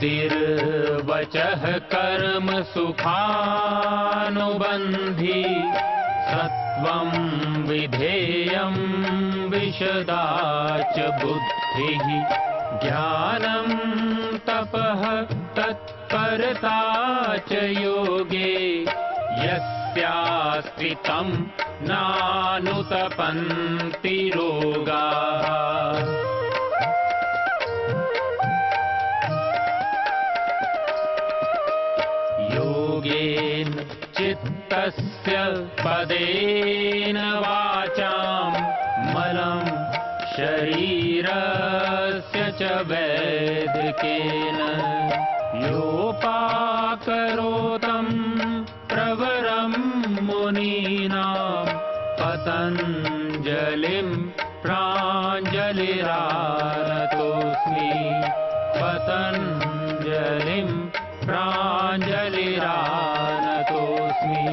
स्थिर्वचः कर्म सुखानुबन्धी सत्वं विधेयं विशदा च बुद्धिः ज्ञानं तपः तत्परता च योगे यस्यास्ति तं नानुतपन्ति रोगाः। योगेन चित्तस्य पदेन वाचां मलं शरीरस्य च वैदिकेन योपाकरोतं प्रवरं मुनीनां पतञ्जलिं प्राञ्जलिरानतोऽस्मि पतञ्जलिं प्राञ्जलिरानतोऽस्मि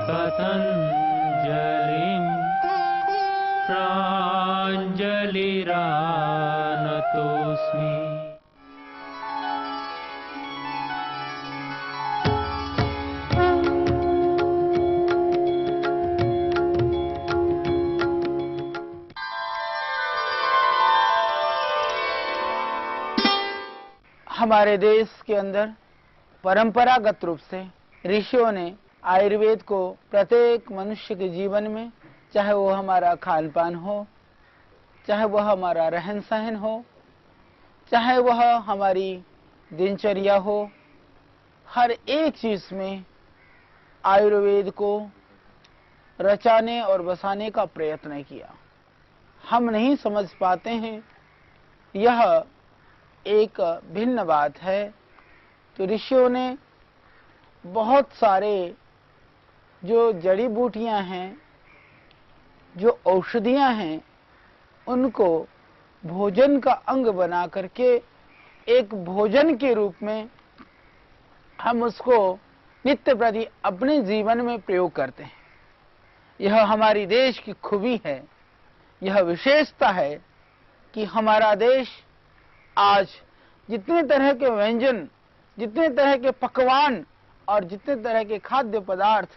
पतञ्जलिं प्राञ्जलिरानतोऽस्मि। हमारे देश के अंदर परंपरागत रूप से ऋषियों ने आयुर्वेद को प्रत्येक मनुष्य के जीवन में, चाहे वो हमारा खान पान हो, चाहे वह हमारा रहन सहन हो, चाहे वह हमारी दिनचर्या हो, हर एक चीज में आयुर्वेद को रचाने और बसाने का प्रयत्न किया। हम नहीं समझ पाते हैं, यह एक भिन्न बात है। तो ऋषियों ने बहुत सारे जो जड़ी बूटियां हैं, जो औषधियां हैं, उनको भोजन का अंग बना करके एक भोजन के रूप में हम उसको नित्य प्रति अपने जीवन में प्रयोग करते हैं। यह हमारी देश की खूबी है, यह विशेषता है कि हमारा देश आज जितने तरह के व्यंजन, जितने तरह के पकवान और जितने तरह के खाद्य पदार्थ,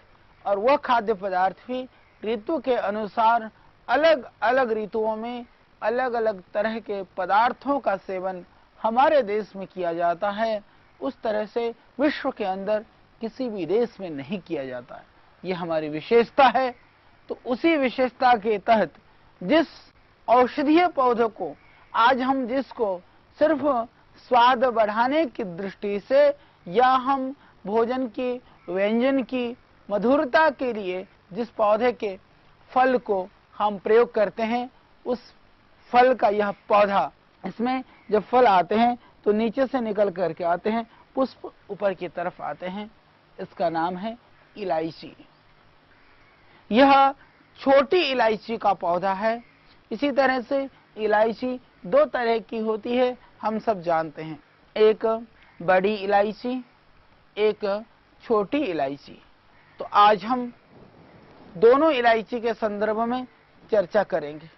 और वह खाद्य पदार्थ भी ऋतु के अनुसार अलग अलग ऋतुओं में अलग अलग तरह के पदार्थों का सेवन हमारे देश में किया जाता है, उस तरह से विश्व के अंदर किसी भी देश में नहीं किया जाता है। यह हमारी विशेषता है। तो उसी विशेषता के तहत जिस औषधीय पौधों को आज हम जिसको सिर्फ स्वाद बढ़ाने की दृष्टि से या हम भोजन की, व्यंजन की मधुरता के लिए जिस पौधे के फल को हम प्रयोग करते हैं, उस फल का यह पौधा, इसमें जब फल आते हैं तो नीचे से निकल करके आते हैं, पुष्प ऊपर की तरफ आते हैं। इसका नाम है इलायची। यह छोटी इलायची का पौधा है। इसी तरह से इलायची दो तरह की होती है, हम सब जानते हैं, एक बड़ी इलायची, एक छोटी इलायची। तो आज हम दोनों इलायची के संदर्भ में चर्चा करेंगे।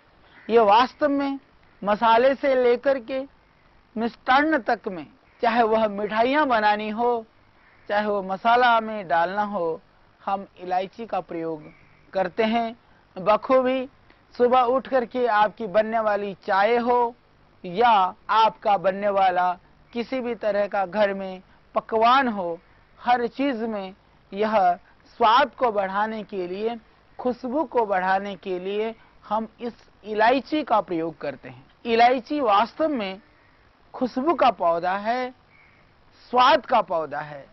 ये वास्तव में मसाले से लेकर के मिष्टान्न तक में, चाहे वह मिठाइयाँ बनानी हो, चाहे वो मसाला में डालना हो, हम इलायची का प्रयोग करते हैं बखूबी। सुबह उठ करके आपकी बनने वाली चाय हो या आपका बनने वाला किसी भी तरह का घर में पकवान हो, हर चीज में यह स्वाद को बढ़ाने के लिए, खुशबू को बढ़ाने के लिए हम इस इलायची का प्रयोग करते हैं। इलायची वास्तव में खुशबू का पौधा है, स्वाद का पौधा है।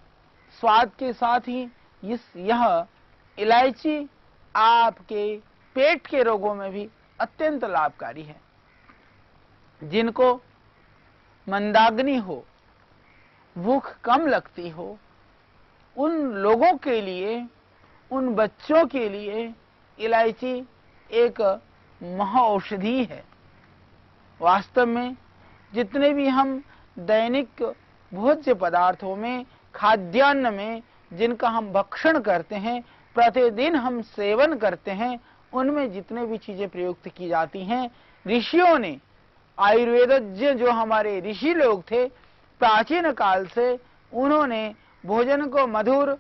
स्वाद के साथ ही यह इलायची आपके पेट के रोगों में भी अत्यंत लाभकारी है। जिनको मंदाग्नि हो, भूख कम लगती हो, उन लोगों के लिए, उन बच्चों के लिए इलायची एक महाऔषधि है। वास्तव में जितने भी हम दैनिक भोज्य पदार्थों में, खाद्यान्न में जिनका हम भक्षण करते हैं, प्रतिदिन हम सेवन करते हैं, उनमें जितने भी चीजें प्रयुक्त की जाती हैं, ऋषियों ने, आयुर्वेदज्ञ जो हमारे ऋषि लोग थे, प्राचीन काल से उन्होंने भोजन को मधुर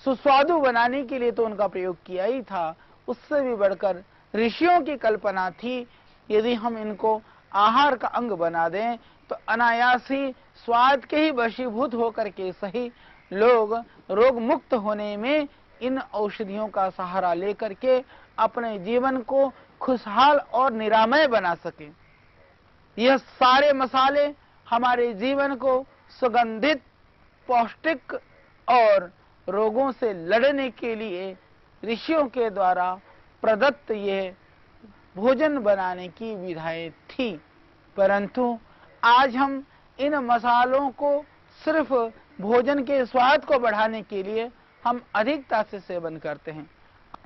सुस्वादु बनाने के लिए तो उनका प्रयोग किया ही था, उससे भी बढ़कर ऋषियों की कल्पना थी यदि हम इनको आहार का अंग बना दें तो अनायास ही स्वाद के ही वशीभूत होकर के सही लोग रोग मुक्त होने में इन औषधियों का सहारा लेकर के अपने जीवन को खुशहाल और निरामय बना सके। यह सारे मसाले हमारे जीवन को सुगंधित, पौष्टिक और रोगों से लड़ने के लिए ऋषियों के द्वारा प्रदत्त ये भोजन बनाने की विधाएं थी। परंतु आज हम इन मसालों को सिर्फ भोजन के स्वाद को बढ़ाने के लिए हम अधिकता से सेवन करते हैं।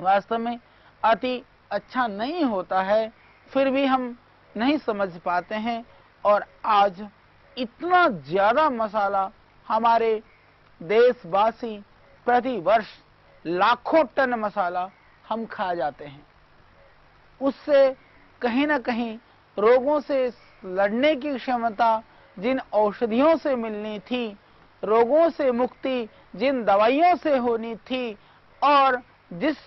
वास्तव में अति अच्छा नहीं होता है, फिर भी हम नहीं समझ पाते हैं और आज इतना ज्यादा मसाला हमारे देशवासी प्रति वर्ष लाखों टन मसाला हम खा जाते हैं। उससे कहीं न कहीं रोगों से लड़ने की क्षमता जिन औषधियों से मिलनी थी, रोगों से मुक्ति जिन दवाइयों से होनी थी और जिस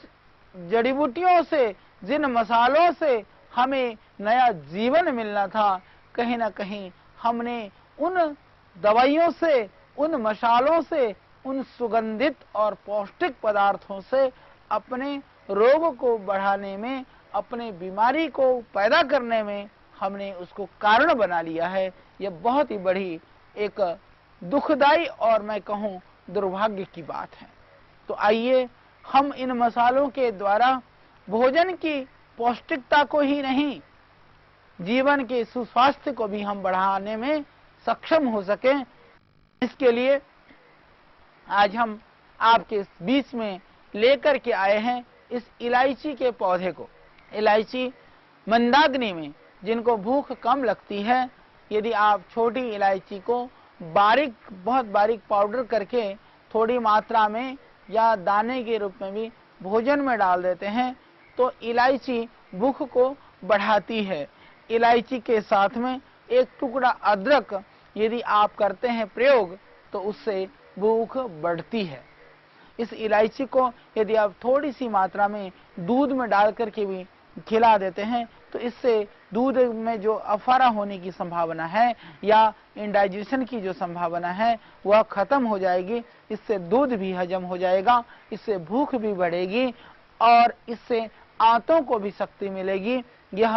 जड़ी बूटियों से, जिन मसालों से हमें नया जीवन मिलना था, कहीं न कहीं हमने उन दवाइयों से, उन मसालों से, उन सुगंधित और पौष्टिक पदार्थों से अपने रोग को बढ़ाने में, अपने बीमारी को पैदा करने में हमने उसको कारण बना लिया है। यह बहुत ही बड़ी एक दुखदाई और मैं कहूँ दुर्भाग्य की बात है। तो आइए हम इन मसालों के द्वारा भोजन की पौष्टिकता को ही नहीं, जीवन के सुस्वास्थ्य को भी हम बढ़ाने में सक्षम हो सकें। इसके लिए आज हम आपके बीच में लेकर के आए हैं इस इलायची के पौधे को। इलायची मंदाग्नि में जिनको भूख कम लगती है, यदि आप छोटी इलायची को बारीक, बहुत बारीक पाउडर करके थोड़ी मात्रा में या दाने के रूप में भी भोजन में डाल देते हैं तो इलायची भूख को बढ़ाती है। इलायची के साथ में एक टुकड़ा अदरक यदि आप करते हैं प्रयोग तो उससे भूख बढ़ती है। इस इलायची को यदि आप थोड़ी सी मात्रा में दूध में डाल करके भी खिला देते हैं तो इससे दूध में जो अफारा होने की संभावना है या इंडाइजेशन की जो संभावना है वह खत्म हो जाएगी। इससे दूध भी हजम हो जाएगा, इससे भूख भी बढ़ेगी और इससे आंतों को भी शक्ति मिलेगी। यह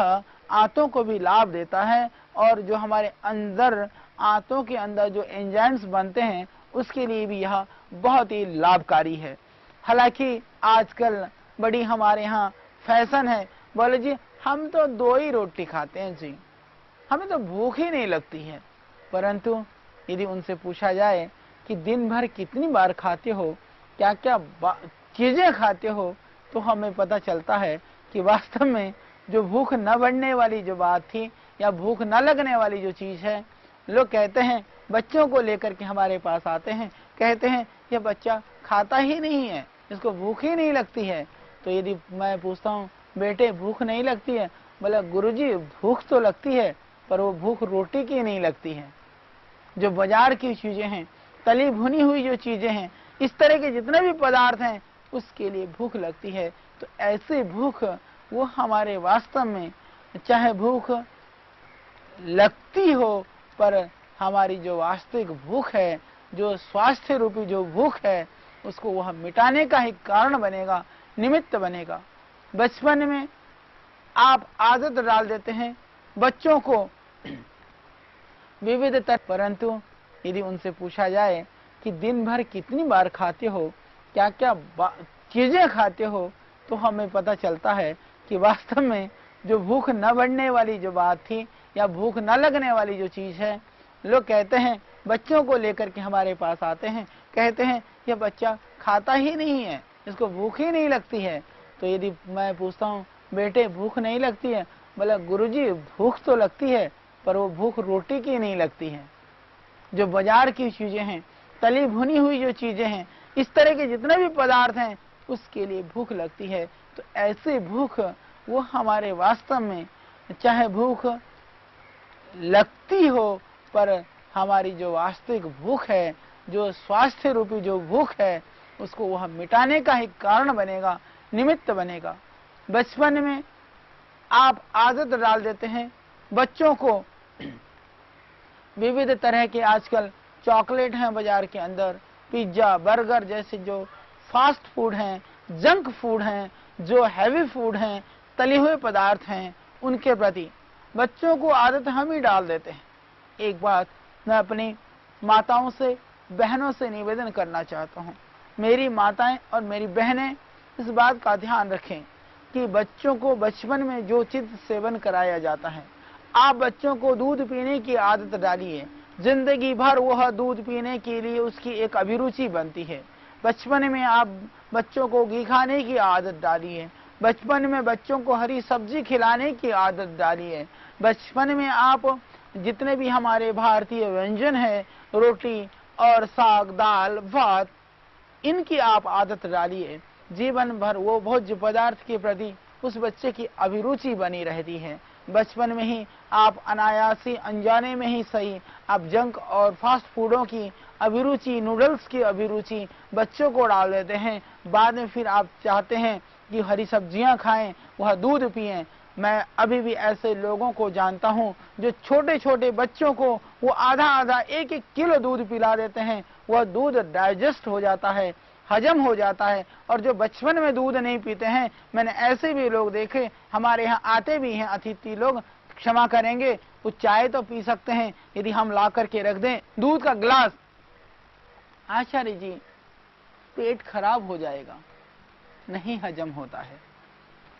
आंतों को भी लाभ देता है और जो हमारे अंदर आंतों के अंदर जो एंजाइम्स बनते हैं उसके लिए भी यह बहुत ही लाभकारी है। हालांकि आजकल बड़ी हमारे यहाँ फैशन है, बोले जी हम तो 2 ही रोटी खाते हैं जी, हमें तो भूख ही नहीं लगती है। परंतु यदि उनसे पूछा जाए कि दिन भर कितनी बार खाते हो, क्या क्या चीजें खाते हो, तो हमें पता चलता है कि वास्तव में जो भूख न बढ़ने वाली जो बात थी या भूख न लगने वाली जो चीज है, लोग कहते हैं, बच्चों को लेकर के हमारे पास आते हैं, कहते हैं यह बच्चा खाता ही नहीं है, इसको भूख ही नहीं लगती है। तो यदि मैं पूछता हूँ बेटे भूख नहीं लगती है, बोला गुरुजी भूख तो लगती है पर वो भूख रोटी की नहीं लगती है। जो बाजार की चीजें हैं, तली भुनी हुई जो चीजें हैं, इस तरह के जितने भी पदार्थ हैं उसके लिए भूख लगती है। तो ऐसी भूख वो हमारे वास्तव में, चाहे भूख लगती हो पर हमारी जो वास्तविक भूख है, जो स्वास्थ्य रूपी जो भूख है, उसको वह मिटाने का ही कारण बनेगा, निमित्त बनेगा। बचपन में आप आदत डाल देते हैं बच्चों को विविध तरह, परंतु यदि उनसे पूछा जाए कि दिन भर कितनी बार खाते हो, क्या क्या चीजें खाते हो, तो हमें पता चलता है कि वास्तव में जो भूख न बढ़ने वाली जो बात थी या भूख न लगने वाली जो चीज है, लोग कहते हैं, बच्चों को लेकर के हमारे पास आते हैं, कहते हैं यह बच्चा खाता ही नहीं है, इसको भूख ही नहीं लगती है। तो यदि मैं पूछता हूँ बेटे भूख नहीं लगती है, बोला गुरुजी भूख तो लगती है पर वो भूख रोटी की नहीं लगती है। जो बाजार की चीजें हैं, तली भुनी हुई जो चीजें हैं, इस तरह के जितने भी पदार्थ हैं उसके लिए भूख लगती है। तो ऐसी भूख वो हमारे वास्तव में, चाहे भूख लगती हो पर हमारी जो वास्तविक भूख है, जो स्वास्थ्य रूपी जो भूख है, उसको वह मिटाने का ही कारण बनेगा, निमित्त बनेगा। बचपन में आप आदत डाल देते हैं बच्चों को, विविध तरह के आजकल चॉकलेट हैं बाजार के अंदर, पिज्जा बर्गर जैसे जो फास्ट फूड हैं, जंक फूड हैं, जो हैवी फूड हैं, तले हुए पदार्थ हैं, उनके प्रति बच्चों को आदत हम ही डाल देते हैं। एक बात मैं अपनी माताओं से, बहनों से निवेदन करना चाहता हूँ, मेरी माताएं और मेरी बहनें इस बात का ध्यान रखें कि बच्चों को बचपन में जो चीज सेवन कराया जाता है, आप बच्चों को दूध पीने की आदत डालिए, जिंदगी भर वह दूध पीने के लिए उसकी एक अभिरुचि बनती है। बचपन में आप बच्चों को घी खाने की आदत डालिए, बचपन में बच्चों को हरी सब्जी खिलाने की आदत डालिए, बचपन में आप जितने भी हमारे भारतीय व्यंजन है, रोटी और साग दाल भात, इनकी आप आदत डालिए। जीवन भर वो भोज्य पदार्थ के प्रति उस बच्चे की अभिरुचि बनी रहती है। बचपन में ही आप अनायासी अनजाने में ही सही, आप जंक और फास्ट फूडों की अभिरुचि, नूडल्स की अभिरुचि बच्चों को डाल देते हैं। बाद में फिर आप चाहते हैं कि हरी सब्जियां खाएं, वह दूध पिएं। मैं अभी भी ऐसे लोगों को जानता हूं जो छोटे छोटे बच्चों को वो आधा आधा एक एक किलो दूध पिला देते हैं। वह दूध डाइजेस्ट हो जाता है, हजम हो जाता है। और जो बचपन में दूध नहीं पीते हैं, मैंने ऐसे भी लोग देखे, हमारे यहाँ आते भी हैं अतिथि लोग, क्षमा करेंगे, वो चाय तो पी सकते हैं यदि हम ला करके रख दें दूध का गिलास, आचार्य जी पेट खराब हो जाएगा, नहीं हजम होता है।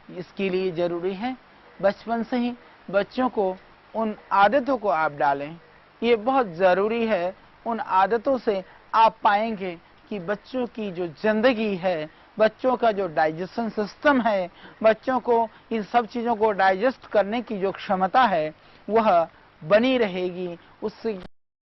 इसके लिए जरूरी है बचपन से ही बच्चों को उन आदतों को आप डालें, ये बहुत जरूरी है। उन आदतों से आप पाएंगे कि बच्चों की जो जिंदगी है, बच्चों का जो डाइजेशन सिस्टम है, बच्चों को इन सब चीजों को डाइजेस्ट करने की जो क्षमता है वह बनी रहेगी। उससे